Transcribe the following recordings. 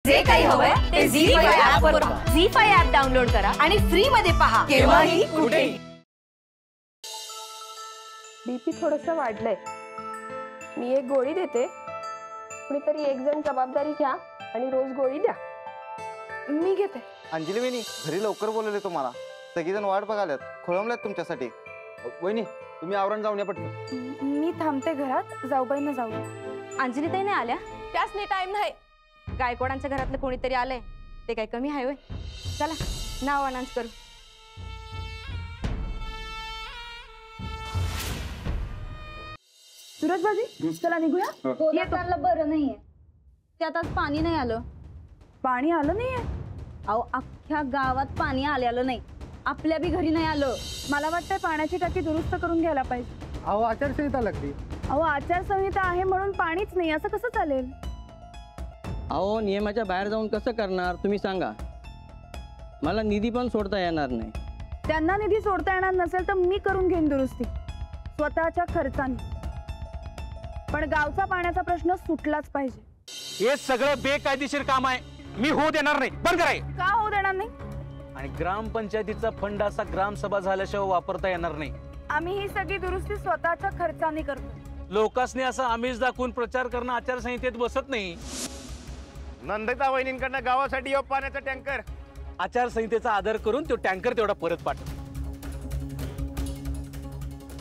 जे काही हवंय ते झी5 ऍप वर पहा. झी5 ऍप डाउनलोड करा आणि फ्री मध्ये पहा केव्हाही कुठेही. बीपी थोडंसं वाढलंय. मी एक गोळी देते, कुणीतरी एक जण जबाबदारी घ्या आणि रोज गोळी द्या. मी घेते. अंजली वहिनी घरी लवकर बोलवले तुम्हाला. सगळीजण वाट बघाल्यात, खोळंबल्यात तुमच्यासाठी. वहिनी तुम्ही आवरण जाऊन या पटकन. मी थांबते घरात, जाऊबाईंना जाऊ. अंजलीताई नाही आल्या? त्यासनी टाइम नाही. गायकवाडांच्या घरातलं कोणीतरी आलंय, ते काय कमी आहे होय? चला नाव अनाउन्स करू. सुरजबाजी चला निघूया. त्याला बरं नाहीये, त्यात आज पाणी नाही आलं. पाणी आलं नाहीये? अहो अख्ख्या गावात पाणी आलेलं नाही, आपल्या बी घरी नाही आलं. मला वाटतंय पाण्याची टाकी दुरुस्त करून घ्यायला पाहिजे. अहो आचारसंहिता लागली. अहो आचारसंहिता आहे म्हणून पाणीच नाही, असं कसं चालेल? अहो नियमाच्या बाहेर जाऊन कसं करणार तुम्ही सांगा. मला निधी पण सोडता येणार नाही. त्यांना निधी सोडता येणार नसेल तर मी करून घेईन दुरुस्ती स्वतःच्या खर्चाने. पण गावचा पाण्याचा प्रश्न सुटलाच पाहिजे. हे सगळं बेकायदेशीर काम आहे, मी होऊ देणार नाही. बंद कराय. का होऊ देणार नाही? आणि ग्रामपंचायतीचा फंड असा ग्रामसभा झाल्याशिवाय वापरता येणार नाही. आम्ही ही सगळी दुरुस्ती स्वतःच्या खर्चाने करतो. लोकांनी असं आमिष दाखवून प्रचार करणं आचारसंहितेत बसत नाही. नंदिता वहिनींकडनं गावासाठी पाण्याचा टँकर. आचारसंहितेचा आदर करून तो टँकर तेवढा परत पाठव.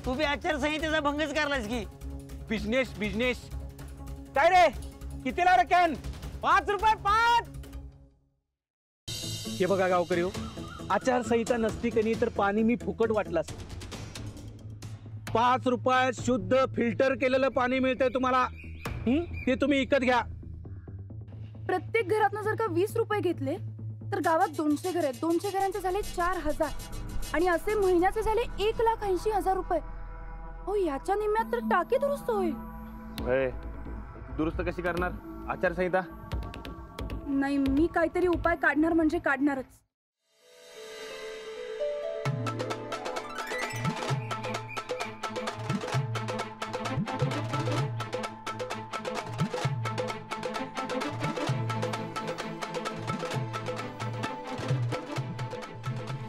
तू बी आचारसंहितेचा भंगच करलास की. बिझनेस बिझनेस काय रे, कितीला रे कॅन? 5 रुपये 5. हे बघा गावकरी हो, आचारसंहिता नसती कनी तर पाणी मी फुकट वाटलास. 5 रुपयात शुद्ध फिल्टर केलेलं पाणी मिळतंय तुम्हाला. ते तुम्ही विकत घ्या. प्रत्येक घरातनं जर का 20 रुपये घेतले तर गावात 200 घर आहेत. 200 घरांचे झाले 4000 आणि असे महिन्याचे झाले 1,80,000 रुपये. हो याच्या निम्म्यात तर टाकी दुरुस्त होईल. दुरुस्त कशी करणार आचारसंहिता? नाही, मी काहीतरी उपाय काढणार म्हणजे काढणारच.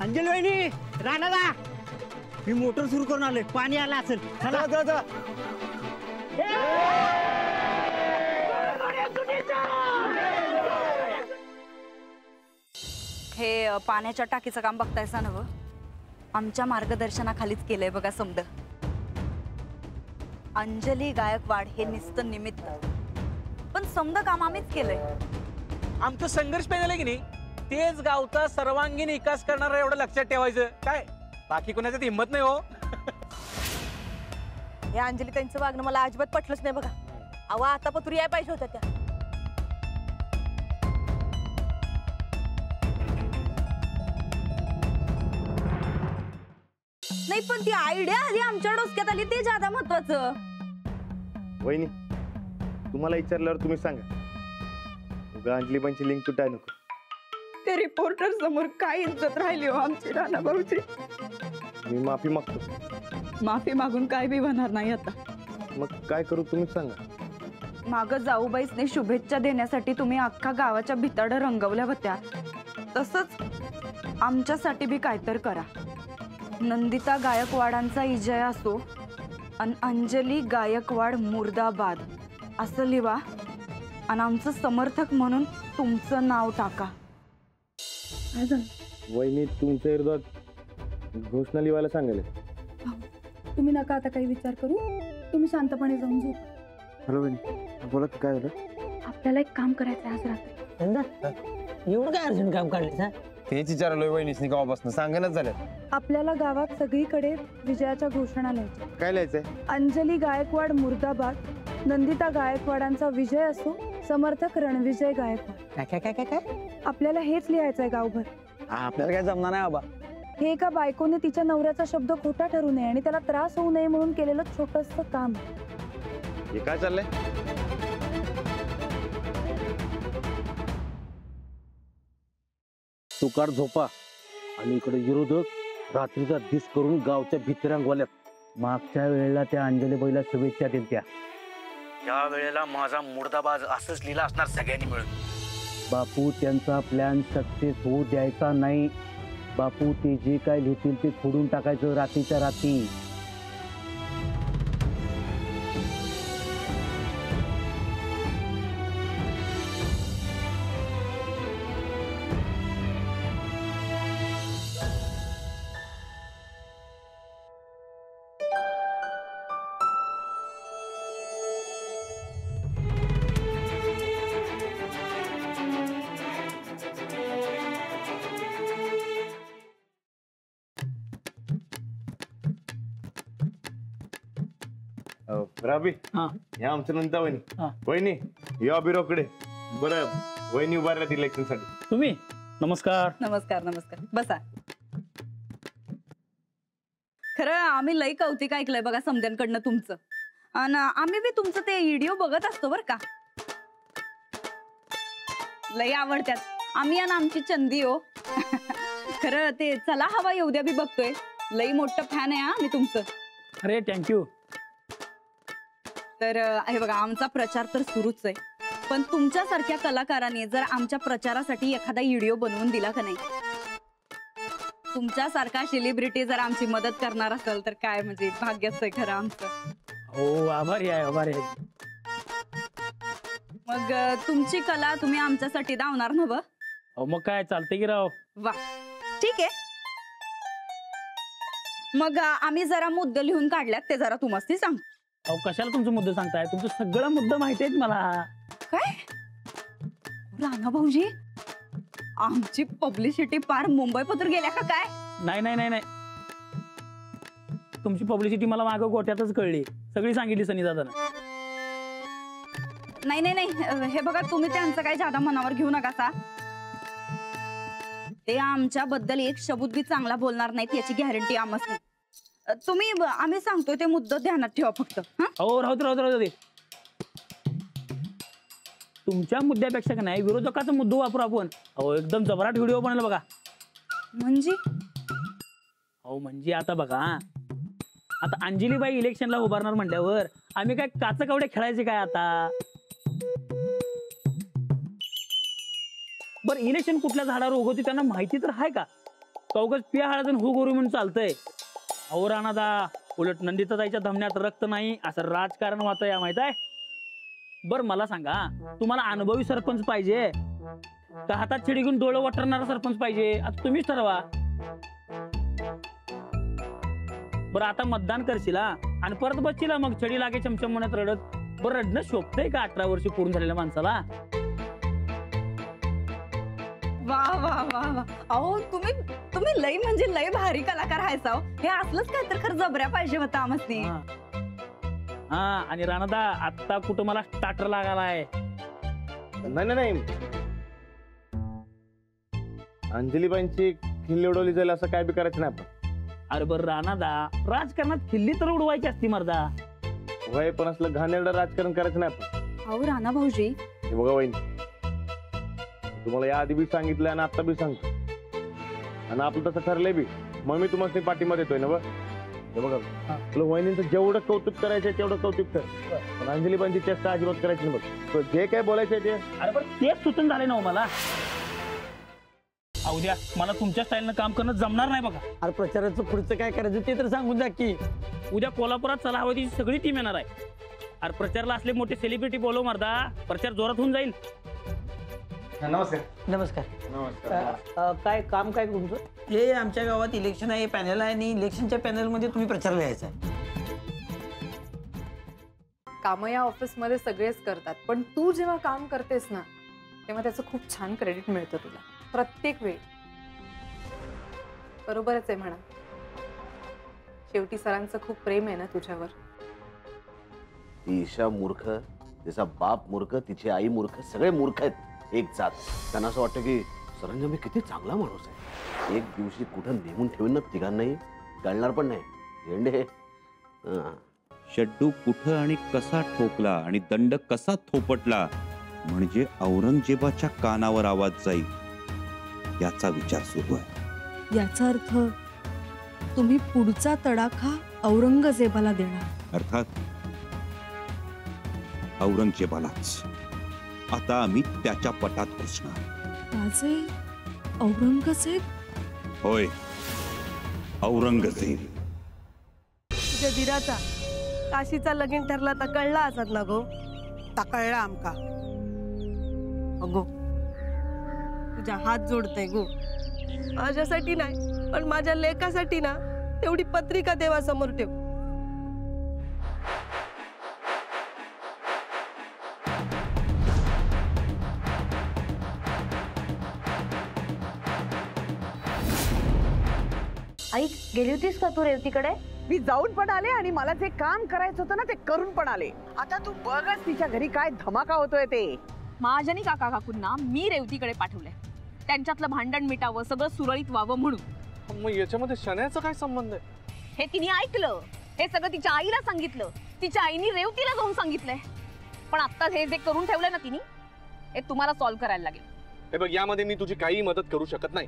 अंजली वहिनी राणा, मी मोटर सुरू करून आलोय. पाणी आलं असेल. चला जा जा. हे पाण्याच्या टाकीचं काम बघतायसा ना? आमच्या मार्गदर्शनाखालीच केलंय बघा समद. अंजली गायकवाड हे नुसतं निमित्त, पण समद काम आम्हीच केलंय. आमचं संघर्ष पेजलंय की नाही, तेच गावचा सर्वांगीण विकास करणारा एवढं लक्षात ठेवायचं. काय बाकी कोणाच्यात हिंमत नाही हो. हे अंजली त्यांचं वागणं मला अजिबात पटलंच नाही बघा. अहो आता पत्रू याय पाहिजे होत्या त्या. नाही पण ती आयडिया आधी आमच्या डोसक्यात आली ते ज्यादा महत्वाचं. वहिनी तुम्हाला विचारल्यावर तुम्ही सांगा. अंजली पंची लिंक तुटाय नको. ते रिपोर्टर समोर काय इज्जत राहिली हो आमची राणा भाऊची. मी माफी मागतो. माफी मागून काय बी होणार नाही आता. मग काय करू तुम्हीच सांगा. मागं जाऊबाईसने शुभेच्छा देण्यासाठी तुम्ही अख्खा गावाच्या भिताडं रंगवल्या होत्या, तसंच आमच्यासाठी बी काहीतरी करा. नंदिता गायकवाडांचा विजय असो आणि अंजली गायकवाड मुर्दाबाद असं लिहा आणि आमचं समर्थक म्हणून तुमचं नाव टाका. वहिनी तुमच्या विरोधात घोषणा लिहायला सांगेल. तुम्ही नका आता काही विचार करू, तुम्ही शांतपणे जाऊन झोप. हॅलो वहिनी बोला की काय झालं? आपल्याला एक काम करायचं आज रात्री. एवढं काय अर्जंट काम काढले? तेच विचारलोय वहिनीसनी गावापासून सांगणच झालं. आपल्याला गावात सगळीकडे विजयाच्या घोषणा लिहायच्या. काय लिहायचंय? अंजली गायकवाड मुर्दाबाद, नंदिता गायकवाडांचा विजय असो, समर्थक रणविजय गायकवाड. काय काय काय काय काय आपल्याला हेच लिहायचंय गावभर. आपल्याला काय जमणार नाही बाबा. हे एका बायकोने तिच्या नवऱ्याचा शब्द खोटा ठरू नये आणि त्याला त्रास होऊ नये म्हणून केलेलं छोटंसं काम. हे काय चाललंय? तुकार झोपा आणि इकडे विरोधक रात्रीचा दिस करून गावच्या भितरंगवाल्यात. मागच्या वेळेला त्या अंजली बाईला शुभेच्छा दिल्या. या वेळेला माझा मुर्दाबाद असंच लिहिला असणार सगळ्यांनी मिळून. बापू त्यांचा प्लॅन सक्सेस होऊ द्यायचा नाही. बापू ते जे काय लिहितील ते फोडून टाकायचं रात्रीच्या रात्री. राबी हा. या आमच्या नंतर वहिनी. हा. वहिनी या बिरोकडे. बरं वहिनी उभारल्यात इलेक्शन साठी. तुम्ही नमस्कार. नमस्कार नमस्कार, बसा. खरं आम्ही लई कौतिक ऐकलंय बघा समद्यांकडनं तुमचं, आणि आम्ही बी तुमचं ते व्हिडिओ बघत असतो बर का. लई आवडत्यात आम्ही आणि आमची चंदी हो. खरं ते चला हवा येऊ द्या बी बघतोय, लई मोठं फॅन आहे आम्ही तुमचं. अरे थँक्यू. तर हे बघा आमचा प्रचार तर सुरूच आहे, पण तुमच्यासारख्या कलाकाराने जर आमच्या प्रचारासाठी एखादा व्हिडिओ बनवून दिला का नाही, तुमच्यासारखा सेलिब्रिटी जर आमची मदत करणार असेल तर काय म्हणजे भाग्यच आहे खरं आमचं. हो आभारी आहे आभारी आहे. मग तुमची कला तुम्ही आमच्यासाठी धावणार ना? मग काय चालते की राव. वा ठीक आहे. मग आम्ही जरा मुद्दे लिहून काढल्यात, ते जरा तुम्हाला सांग. अहो कशाला तुमचं मुद्दे सांगताय, तुमचं सगळं मुद्दा माहिती आहेत मला. काय राणा भाऊजी, आमची पब्लिसिटी पार मुंबई पत्र गेल्या का काय? नाही नाही नाही नाही, तुमची पब्लिसिटी मला मागं गोट्यातच कळली, सगळी सांगितली सनी दादानं. नाही नाही नाही, हे बघा तुम्ही त्यांचं काही जादा मनावर घेऊ नका सा. ते आमच्याबद्दल एक शब्द बी चांगला बोलणार नाहीत याची गॅरंटी आमच नाही. तुम्ही आम्ही सांगतोय ते मुद्दा ध्यानात ठेवा फक्त. हो राहू दे. तुमच्या मुद्द्यापेक्षा का नाही विरोधकाचा मुद्दा वापरू आपण. अहो एकदम जबराट व्हिडिओ बनवला बघा. म्हणजे अहो म्हणजे आता बघा, आता अंजलीबाई इलेक्शनला उभारणार म्हटल्यावर आम्ही काय काचा कवडे खेळायचे काय आता? बरं इलेक्शन कुठल्या झाडावर उगवते त्यांना माहिती तर आहे का? चौकच पिया हळदन हू गोरू म्हणून चालतंय. अहो राणादा, उलट नंदिताताईच्या धमन्यात रक्त नाही असं राजकारण वाटतंय या माहित आहे. बर मला सांगा, तुम्हाला अनुभवी सरपंच पाहिजे का हातात छडी घेऊन डोळं वाटरणारा सरपंच पाहिजे? आता तुम्हीच ठरवा. बरं आता मतदान करशील आणि परत बसशील मग छडी लागे चमचम म्हणत रडत. बरं रडणं शोभतंय का 18 वर्ष पूर्ण झालेल्या माणसाला? वा वा वा वा. अहो तुम्ही लई म्हणजे लई भारी कलाकार आहेसा. हे असलंच काय तर खरं जबऱ्या पाहिजे होता आमसनी. हा आणि राणादा आता कुठं मला स्टार्टर लागालाय. नाही नाही नाही, अंजलीबाईंची खिल्ली उडवली जाईल असं काय बी करायचं नाही आपण. अरे बरं राणादा, राजकारणात खिल्ली तर उडवायची असती मर्दा. वय पण असलं घाणेरडं राजकारण करायचं नाही आपण. अहो राणा भाऊजी, हे बघा वहिनी, तुम्हाला या आधी बी सांगितलं आणि आता बी सांगतो, आणि आपलं तसं ठरलंय बी. मग मी तुम्हाला पाठिंबा देतोय ना. हे बघा आपलं वहिनींचं जेवढं कौतुक करायचंय तेवढं कौतुक कर, पण अंजलीबाईंची चेष्टा अजिबात करायची नाही. बघ जे काय बोलायचंय ते. अरे बरं तेच सुचून झाले ना मला. उद्या मला तुमच्या स्टाईलनं काम करणं जमणार नाही बघा. अरे प्रचाराचं पुढचं काय करायचं ते तर सांगून जा की. उद्या कोल्हापुरात चला हवा ती सगळी टीम येणार आहे. अरे प्रचारला असले मोठे सेलिब्रिटी बोलव मर्दा, प्रचार जोरात होऊन जाईल. नमस्कार. नमस्कार. नमस्कार. काय काम काय तुमचं? हे आमच्या गावात इलेक्शन आहे, पॅनल आहे आणि इलेक्शनच्या पॅनलमध्ये तुम्ही प्रचारला यायचा आहे. कामं या ऑफिसमध्ये सगळेच करतात, पण तू जेव्हा काम करतेस ना तेव्हा त्याचं खूप छान क्रेडिट मिळतं तुला प्रत्येक वेळी. बरोबरच आहे म्हणा. शेवटी सरांचं खूप प्रेम आहे ना तुझ्यावर. ती ईशा मूर्ख, तिचा बाप मूर्ख, तिची आई मूर्ख, सगळे मूर्ख आहेत एक जात. त्यांना असं वाटतं की सरंजाम मी किती चांगला माणूस आहे, एक दिवशी कुठं नेमून ठेवून ना तिघांनाही कळणार पण नाही. झेंडे शड्डू कुठं आणि कसा ठोकला आणि दंड कसा थोपटला म्हणजे औरंगजेबाच्या कानावर आवाज जाईल याचा विचार सुरू आहे. याचा अर्थ तुम्ही पुढचा तडाखा औरंगजेबाला देणार? अर्थात औरंगजेबालाच. आता आम्ही त्याच्या पटात घुसणार. माझे औरंगजेब? होय, औरंगजेब. तुझ्या दिराचा काशीचा लगीन ठरला तर कळला असत ना गो? ता कळला आमका. अगो तुझ्या हात जोडते गो, माझ्यासाठी नाही पण माझ्या लेकासाठी ना तेवढी पत्रिका देवासमोर ठेव. आई गेली होतीस का तू रेवतीकडे? मी जाऊन पण आले आणि मला जे काम करायचं होतं ना ते करून पण आले. आता तू बघच तिच्या घरी काय धमाका होतोय ते. महाजनी काका काकूंना मी रेवतीकडे पाठवलंय, त्यांच्यातलं भांडण मिटावं, सगळं सुरळीत व्हावं म्हणून. मग याच्यामध्ये शण्याचा काय संबंध आहे? हे तिने ऐकलं, हे सगळं तिच्या आईला सांगितलं, तिच्या आईने रेवतीला जाऊन सांगितलंय. पण आता हे जे करून ठेवलंय ना तिने, हे तुम्हाला सॉल्व्ह करायला लागेल. हे बघ, यामध्ये मी तुझी काही मदत करू शकत नाही.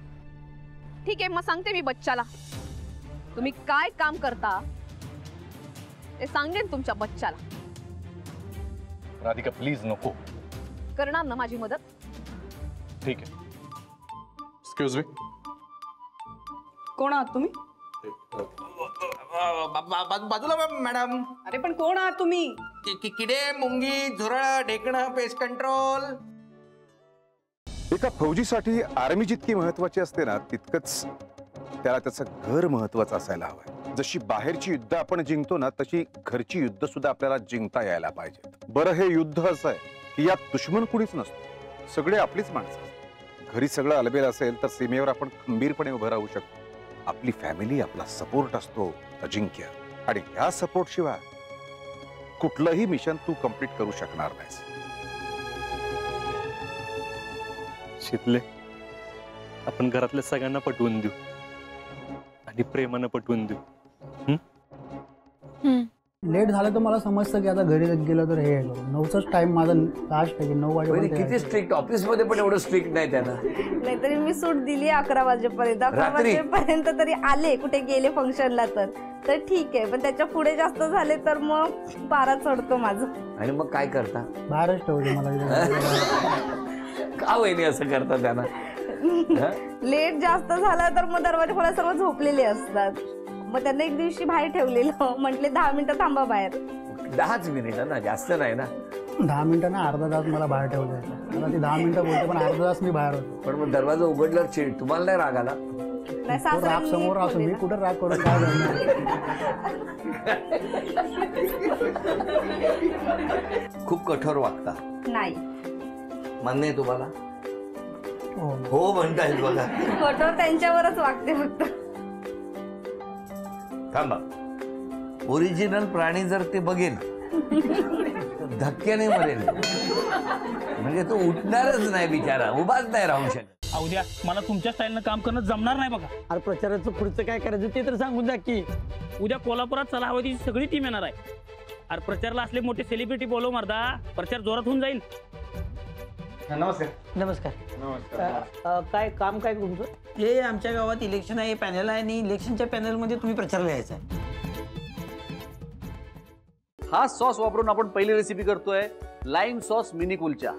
ठीक आहे, मग सांगते मी बच्चाला. तुम्ही काय काम करता ते सांगेन तुमच्या बच्चाला. राधिका प्लीज नको. करणार ना माझी मदत? ठीक आहे. Excuse me. कोण आहात तुम्ही? बाजूला मॅडम. अरे पण कोण आहात तुम्ही? किडे, मुंगी, झुरळ, ढेकणं, पेस्ट कंट्रोल. एका फौजीसाठी आर्मी जितकी महत्वाची असते ना तितकंच त्याला त्याचं घर महत्वाचं असायला हवं. जशी बाहेरची युद्ध आपण जिंकतो ना तशी घरची युद्ध सुद्धा आपल्याला जिंकता यायला पाहिजेत. बरं, हे युद्ध असं आहे की यात दुश्मन कुणीच नसतो, सगळे आपलीच माणसं असतात. घरी सगळं अलबेल असेल तर सीमेवर आपण खंबीरपणे उभं राहू शकतो. आपली फॅमिली आपला सपोर्ट असतो अजिंक्य, आणि ह्या सपोर्ट शिवाय कुठलंही मिशन तू कंप्लीट करू शकणार नाहीस. शितले, आपण घरातल्या सगळ्यांना पटवून देऊ आणि प्रेमानं पटवून देऊ. लेट झालं तर मला समजतं की आता घरी गेलं तर हे 9चाच टाइम माझा लास्ट आहे. 9 वाजेपर्यंत. किती स्ट्रिक्ट ऑफिस मध्ये पण एवढं स्ट्रिक्ट नाही त्यांना. नाहीतरी मी सूट दिली 11 वाजेपर्यंत. 11 वाजेपर्यंत तरी आले, कुठे गेले फंक्शनला तर ठीक आहे, पण त्याच्या पुढे जास्त झाले तर मग 12 चढतो माझं. आणि मग काय करता? बाहेरच ठेवते मला. का वहिनी असं करता त्यांना? लेट जास्त झाला तर मग दरवाजा खोला सर्व झोपलेले असतात. मग त्यांना एक दिवशी बाहेर ठेवलेलं, म्हटले 10 मिनिटं थांबा बाहेर. 10च मिनिटं ना, जास्त नाही ना. 10 मिनिटं ना, अर्धा तास मला बाहेर ठेवलं. मला ती 10 मिनिटं बोलते पण अर्धा तास मी बाहेर होतो. पण मग दरवाजा उघडल्यावर चिड तुम्हाला नाही राग आला? राग समोर असो, मी कुठं राग करून काय करणार? खूप कठोर वागता. नाही मान्य आहे तुम्हाला? हो म्हणता येईल बघा. कठोर त्यांच्यावरच वागते फक्त. थांबा, ओरिजिनल प्राणी जर ते बघेल तर धक्क्याने मरेल. म्हणजे तो उठणारच नाही बिचारा, उभाच नाही राहू शकत. उद्या मला तुमच्या स्टाईलनं काम करणं जमणार नाही बघा. अरे प्रचाराचं पुढचं काय करायचं ते तर सांगून जा की. उद्या कोल्हापुरात चला हवं ती सगळी टीम येणार आहे. अरे प्रचारला असले मोठे सेलिब्रिटी बोलव मर्दा, प्रचार जोरात होऊन जाईल. नमस्कार. नमस्कार. काय काम काय तुमचं? हे आमच्या गावात इलेक्शन आहे, पॅनल आहे, आणि इलेक्शनच्या पॅनल मध्ये तुम्ही प्रचारला यायचा आहे. हा सॉस वापरून आपण पहिली रेसिपी करतोय, लाईम सॉस मिनी कुलचा.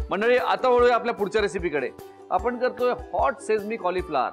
मंडळी, आता वळूया आपल्या पुढच्या रेसिपीकडे. आपण करतोय हॉट सेजमी कॉलीफ्लॉवर.